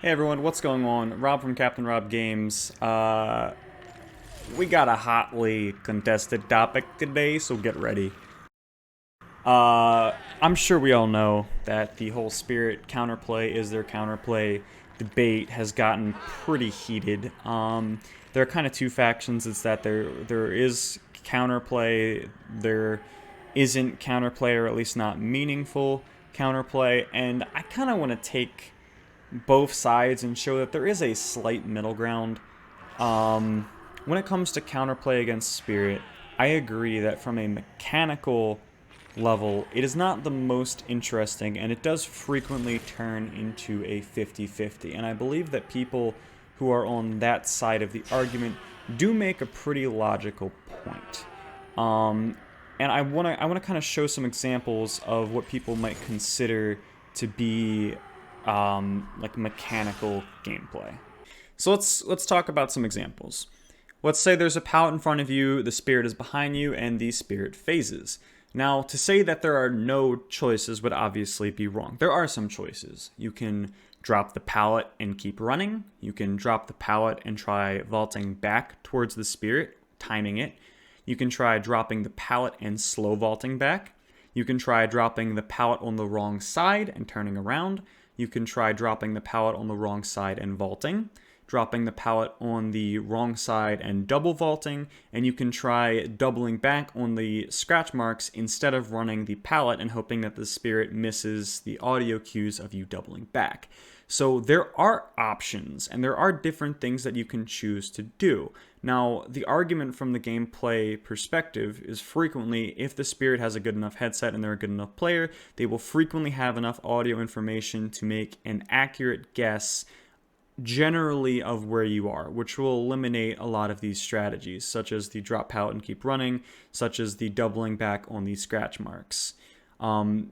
Hey everyone, what's going on? Rob from Captain Rob Games. We got a hotly contested topic today, so get ready. I'm sure we all know that the whole Spirit counterplay is their counterplay debate has gotten pretty heated. There are kind of two factions. It's that there is counterplay, there isn't counterplay, or at least not meaningful counterplay, and I kind of want to take both sides and show that there is a slight middle ground. When it comes to counterplay against Spirit, I agree that from a mechanical level, it is not the most interesting, and it does frequently turn into a 50-50. And I believe that people who are on that side of the argument do make a pretty logical point. And I wanna kind of show some examples of what people might consider to be like mechanical gameplay. So let's talk about some examples. Let's say there's a pallet in front of you, the spirit is behind you, and the spirit phases. Now, to say that there are no choices would obviously be wrong. There are some choices. You can drop the pallet and keep running. You can drop the pallet and try vaulting back towards the spirit, timing it. You can try dropping the pallet and slow vaulting back. You can try dropping the pallet on the wrong side and turning around. You can try dropping the pallet on the wrong side and vaulting, dropping the pallet on the wrong side and double vaulting, and you can try doubling back on the scratch marks instead of running the pallet and hoping that the spirit misses the audio cues of you doubling back. So there are options, and there are different things that you can choose to do. Now, the argument from the gameplay perspective is frequently, if the spirit has a good enough headset and they're a good enough player, they will frequently have enough audio information to make an accurate guess generally of where you are, which will eliminate a lot of these strategies, such as the drop pallet and keep running, such as the doubling back on the scratch marks. And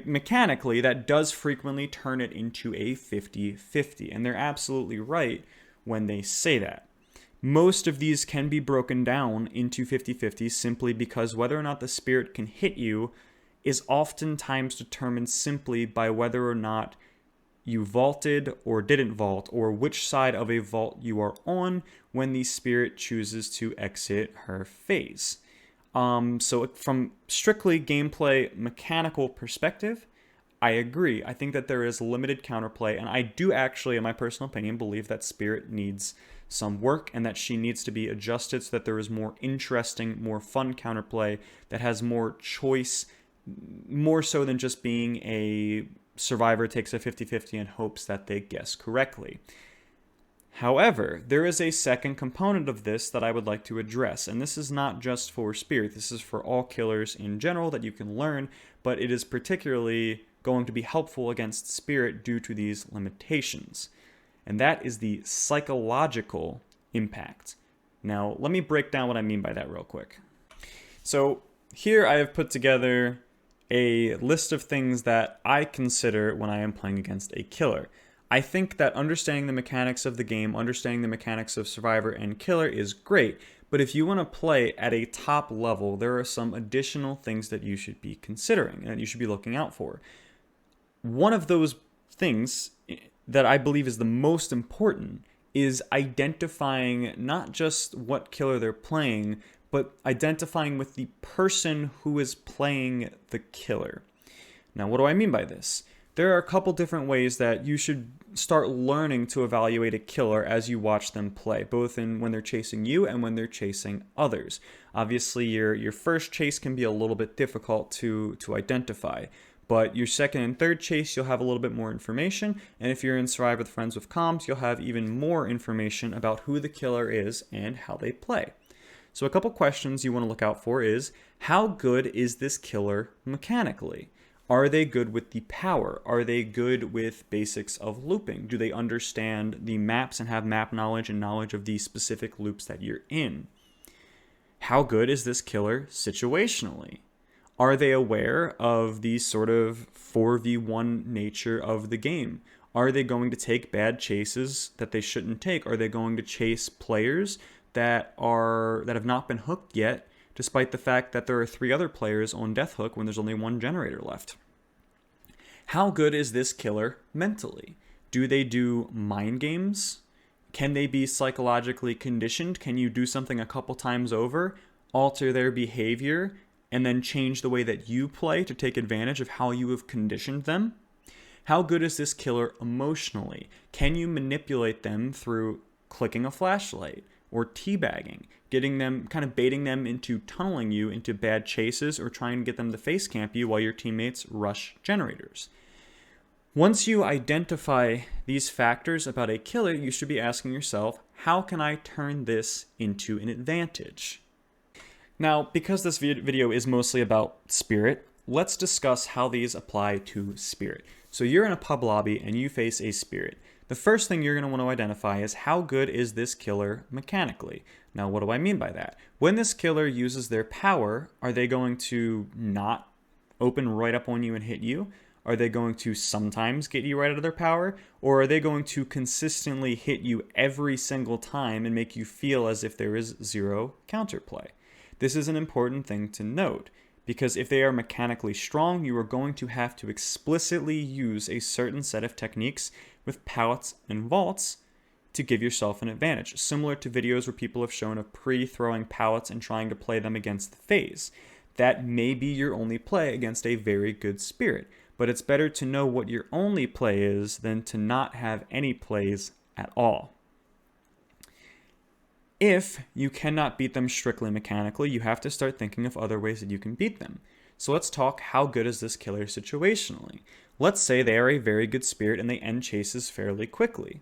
mechanically, that does frequently turn it into a 50-50, and they're absolutely right when they say that. Most of these can be broken down into 50-50 simply because whether or not the spirit can hit you is oftentimes determined simply by whether or not you vaulted or didn't vault, or which side of a vault you are on when the spirit chooses to exit her phase. So from strictly gameplay mechanical perspective, I agree. I think that there is limited counterplay, and I do actually, in my personal opinion, believe that Spirit needs some work and that she needs to be adjusted so that there is more interesting, more fun counterplay that has more choice, more so than just being a survivor takes a 50-50 and hopes that they guess correctly. However, there is a second component of this that I would like to address, and this is not just for Spirit, this is for all killers in general that you can learn, but it is particularly going to be helpful against Spirit due to these limitations, and that is the psychological impact. Now, let me break down what I mean by that real quick. So, here I have put together a list of things that I consider when I am playing against a killer. I think that understanding the mechanics of the game, understanding the mechanics of Survivor and Killer is great, but if you want to play at a top level, there are some additional things that you should be considering and that you should be looking out for. One of those things that I believe is the most important is identifying not just what killer they're playing, but identifying with the person who is playing the killer. Now, what do I mean by this? There are a couple different ways that you should start learning to evaluate a killer as you watch them play, both in when they're chasing you and when they're chasing others. Obviously, your first chase can be a little bit difficult to identify, but your second and third chase, you'll have a little bit more information, and if you're in Survive with Friends with Comms, you'll have even more information about who the killer is and how they play. So a couple questions you want to look out for is, how good is this killer mechanically? Are they good with the power? Are they good with basics of looping? Do they understand the maps and have map knowledge and knowledge of the specific loops that you're in? How good is this killer situationally? Are they aware of the sort of 4v1 nature of the game? Are they going to take bad chases that they shouldn't take? Are they going to chase players that have not been hooked yet, despite the fact that there are 3 other players on Death Hook when there's only 1 generator left? How good is this killer mentally? Do they do mind games? Can they be psychologically conditioned? Can you do something a couple times over, alter their behavior, and then change the way that you play to take advantage of how you have conditioned them? How good is this killer emotionally? Can you manipulate them through clicking a flashlight or teabagging, getting them, kind of baiting them into tunneling you into bad chases or trying to get them to face camp you while your teammates rush generators? Once you identify these factors about a killer, you should be asking yourself, how can I turn this into an advantage? Now, because this video is mostly about spirit, let's discuss how these apply to spirit. So you're in a pub lobby and you face a spirit. The first thing you're going to want to identify is how good is this killer mechanically? Now, what do I mean by that? When this killer uses their power, are they going to not open right up on you and hit you? Are they going to sometimes get you right out of their power? Or are they going to consistently hit you every single time and make you feel as if there is zero counterplay? This is an important thing to note, because if they are mechanically strong, you are going to have to explicitly use a certain set of techniques with pallets and vaults to give yourself an advantage, similar to videos where people have shown of pre-throwing pallets and trying to play them against the phase. That may be your only play against a very good spirit, but it's better to know what your only play is than to not have any plays at all. If you cannot beat them strictly mechanically, you have to start thinking of other ways that you can beat them. So let's talk, how good is this killer situationally? Let's say they are a very good spirit and they end chases fairly quickly.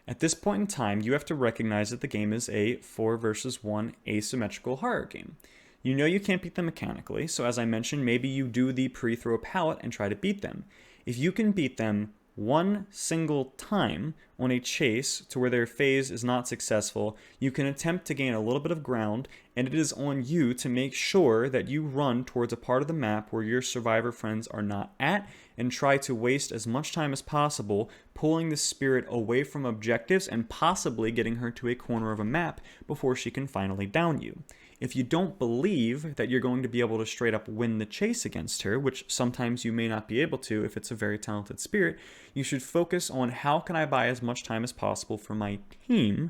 At this point in time, you have to recognize that the game is a 4 versus 1 asymmetrical horror game. You know you can't beat them mechanically, so as I mentioned, maybe you do the pre-throw pallet and try to beat them. If you can beat them one single time on a chase to where their phase is not successful, you can attempt to gain a little bit of ground, and it is on you to make sure that you run towards a part of the map where your survivor friends are not at, and try to waste as much time as possible pulling the spirit away from objectives and possibly getting her to a corner of a map before she can finally down you. If you don't believe that you're going to be able to straight up win the chase against her, which sometimes you may not be able to if it's a very talented spirit, you should focus on how can I buy as much time as possible for my team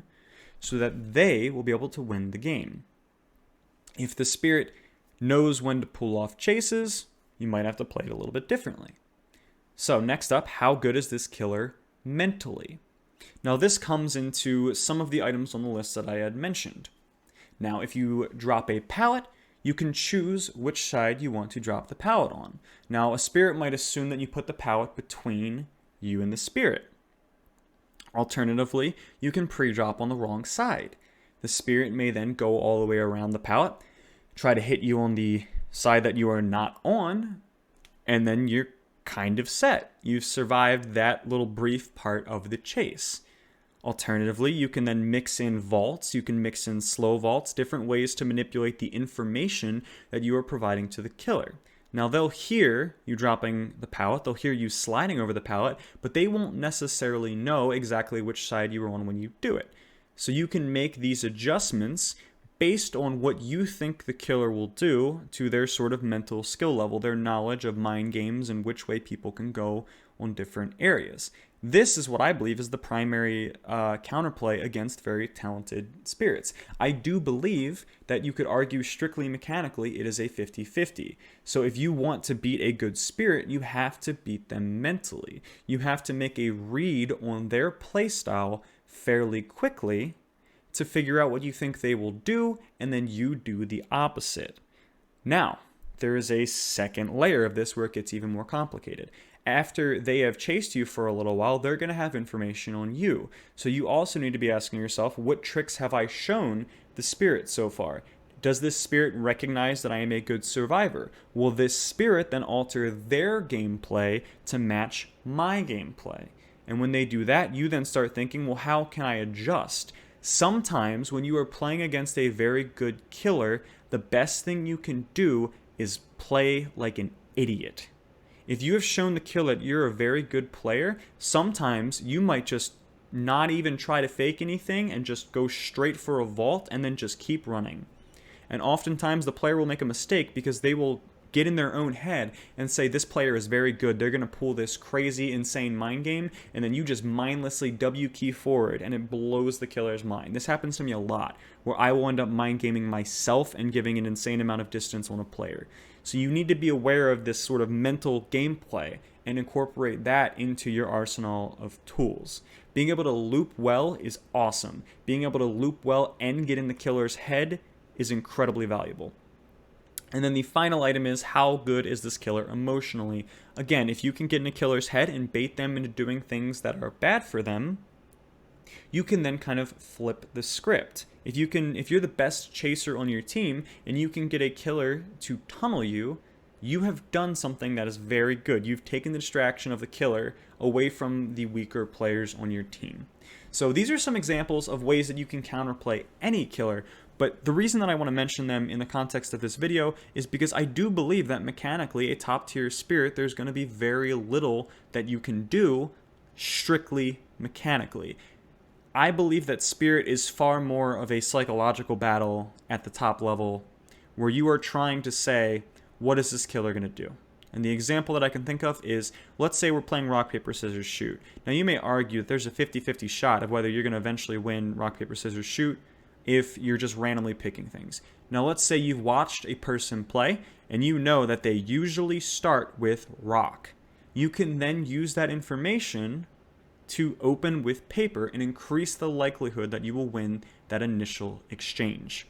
so that they will be able to win the game. If the spirit knows when to pull off chases, you might have to play it a little bit differently. So next up, how good is this killer mentally? Now this comes into some of the items on the list that I had mentioned. Now, if you drop a pallet, you can choose which side you want to drop the pallet on. Now, a spirit might assume that you put the pallet between you and the spirit. Alternatively, you can pre-drop on the wrong side. The spirit may then go all the way around the pallet, try to hit you on the side that you are not on, and then you're kind of set. You've survived that little brief part of the chase. Alternatively, you can then mix in vaults, you can mix in slow vaults, different ways to manipulate the information that you are providing to the killer. Now they'll hear you dropping the pallet, they'll hear you sliding over the pallet, but they won't necessarily know exactly which side you are on when you do it. So you can make these adjustments based on what you think the killer will do to their sort of mental skill level, their knowledge of mind games and which way people can go on different areas. This is what I believe is the primary counterplay against very talented spirits. I do believe that you could argue strictly mechanically it is a 50-50. So if you want to beat a good spirit, you have to beat them mentally. You have to make a read on their playstyle fairly quickly to figure out what you think they will do, and then you do the opposite. Now, there is a second layer of this where it gets even more complicated. After they have chased you for a little while, they're going to have information on you. So you also need to be asking yourself, what tricks have I shown the spirit so far? Does this spirit recognize that I am a good survivor? Will this spirit then alter their gameplay to match my gameplay? And when they do that, you then start thinking, well, how can I adjust? Sometimes when you are playing against a very good killer, the best thing you can do is play like an idiot. If you have shown the killer that you're a very good player, sometimes you might just not even try to fake anything and just go straight for a vault and then just keep running. And oftentimes the player will make a mistake because they will get in their own head and say this player is very good, they're going to pull this crazy, insane mind game, and then you just mindlessly W key forward and it blows the killer's mind. This happens to me a lot, where I will end up mind gaming myself and giving an insane amount of distance on a player. So you need to be aware of this sort of mental gameplay and incorporate that into your arsenal of tools. Being able to loop well is awesome. Being able to loop well and get in the killer's head is incredibly valuable. And then the final item is, how good is this killer emotionally? Again, if you can get in a killer's head and bait them into doing things that are bad for them, you can then kind of flip the script. If you're the best chaser on your team and you can get a killer to tunnel you, you have done something that is very good. You've taken the distraction of the killer away from the weaker players on your team. So these are some examples of ways that you can counterplay any killer, but the reason that I want to mention them in the context of this video is because I do believe that mechanically, a top tier spirit, there's going to be very little that you can do strictly mechanically. I believe that spirit is far more of a psychological battle at the top level, where you are trying to say, what is this killer going to do? And the example that I can think of is, let's say we're playing rock, paper, scissors, shoot. Now you may argue that there's a 50-50 shot of whether you're going to eventually win rock, paper, scissors, shoot if you're just randomly picking things. Now let's say you've watched a person play and you know that they usually start with rock. You can then use that information to open with paper and increase the likelihood that you will win that initial exchange.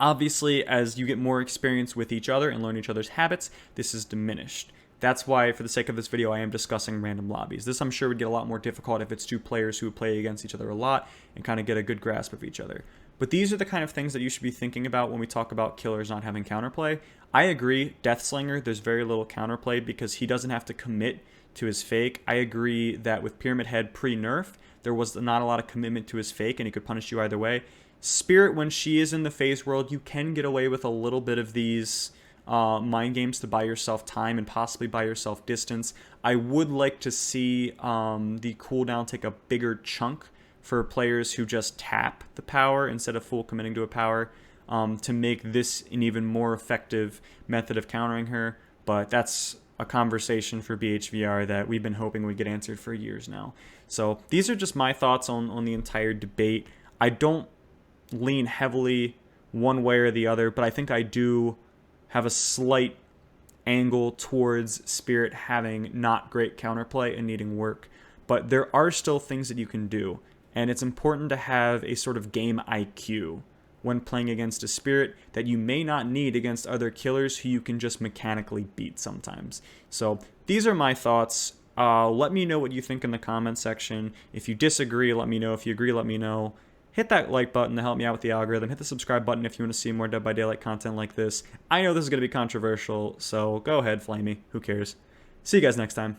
Obviously, as you get more experience with each other and learn each other's habits, this is diminished. That's why, for the sake of this video, I am discussing random lobbies. This, I'm sure, would get a lot more difficult if it's two players who play against each other a lot and kind of get a good grasp of each other. But these are the kind of things that you should be thinking about when we talk about killers not having counterplay. I agree, Deathslinger, there's very little counterplay because he doesn't have to commit to his fake. I agree that with Pyramid Head pre-nerf, there was not a lot of commitment to his fake and he could punish you either way. Spirit, when she is in the phase world, you can get away with a little bit of these mind games to buy yourself time and possibly buy yourself distance. I would like to see the cooldown take a bigger chunk for players who just tap the power instead of full committing to a power to make this an even more effective method of countering her. But that's a conversation for BHVR that we've been hoping would get answered for years now. So these are just my thoughts on the entire debate. I don't lean heavily one way or the other, but I think I do have a slight angle towards Spirit having not great counterplay and needing work. But there are still things that you can do, and it's important to have a sort of game IQ when playing against a Spirit that you may not need against other killers who you can just mechanically beat sometimes. So these are my thoughts. Let me know what you think in the comment section. If you disagree, let me know. If you agree, let me know. Hit that like button to help me out with the algorithm. Hit the subscribe button if you want to see more Dead by Daylight content like this. I know this is going to be controversial, so go ahead, flame me. Who cares? See you guys next time.